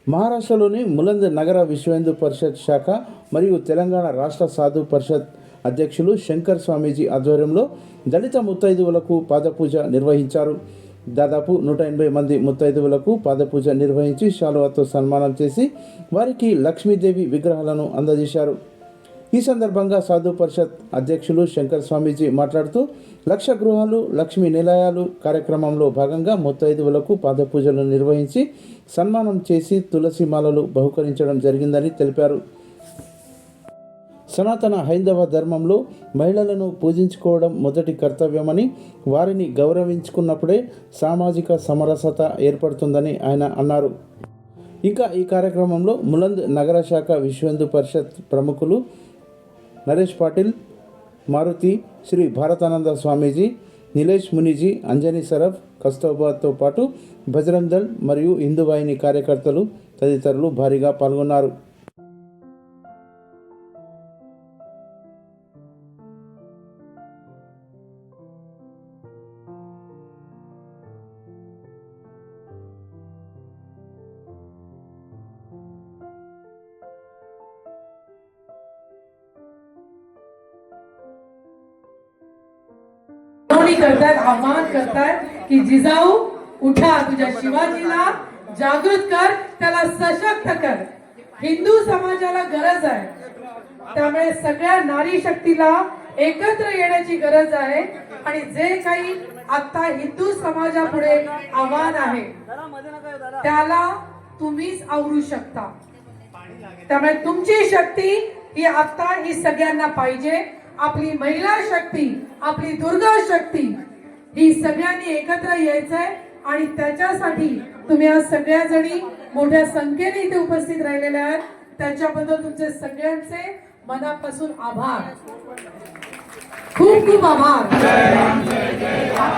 మహారాష్ట్రలోని ములంద్ నగర విశ్వ హిందూ పరిషత్ శాఖ మరియు తెలంగాణ రాష్ట్ర సాధు పరిషత్ అధ్యక్షులు శంకర్ స్వామీజీ ఆధ్వర్యంలో దళిత ముత్తైదువులకు పాదపూజ నిర్వహించారు. దాదాపు 180 మంది ముత్తైదువులకు పాదపూజ నిర్వహించి శాలువాతో సన్మానం చేసి వారికి లక్ష్మీదేవి విగ్రహాలను అందజేశారు. ఈ సందర్భంగా సాధు పరిషత్ అధ్యక్షులు శంకర్ స్వామీజీ మాట్లాడుతూ లక్ష గృహాలు లక్ష్మీ నిలయాలు కార్యక్రమంలో భాగంగా ముత్తైదువులకు పాదపూజలు నిర్వహించి సన్మానం చేసి తులసి మాలలు బహుకరించడం జరిగిందని తెలిపారు. సనాతన హైందవ ధర్మంలో మహిళలను పూజించుకోవడం మొదటి కర్తవ్యమని, వారిని గౌరవించుకున్నప్పుడే సామాజిక సమరసత ఏర్పడుతుందని ఆయన అన్నారు. ఇంకా ఈ కార్యక్రమంలో ములంద్ నగర శాఖ విశ్వ హిందూ పరిషత్ ప్రముఖులు నరేష్ పాటిల్, మారుతి, శ్రీ భారతానంద స్వామీజీ, నిలేష్ మునిజీ, అంజనీ సరఫ్, కస్తూర్బాతో పాటు బజరంగ్ దళ్ మరియు హిందూ వాహిని కార్యకర్తలు తదితరులు భారీగా పాల్గొన్నారు. करतात, आव्हान करतात की जिजाऊ उठा, तुझ्या शिवाजीला जागृत कर, त्याला सशक्त कर. हिंदू समाजाला गरज आहे, त्यामुळे सगळ्या नारी शक्तीला एकत्र येण्याची गरज आहे. आणि जे काही आता हिंदू समाजापुढे आव्हान आहे त्याला तुम्हीच आवरू शकता. त्यामुळे तुमची शक्ती ही आता ही सगळ्यांना पाहिजे. आपली महिला शक्ती, आपली दुर्गा शक्ती ही सगळ्यांनी एकत्र यायचंय आणि त्याच्यासाठी तुम्ही आज सगळ्या जणी मोठ्या संख्येने इथे उपस्थित राहिलेले आहात. त्याच्याबद्दल तुमचे सगळ्यांचे मनापासून आभार, खूप खूप आभार. Jai Ram, Jai Ram.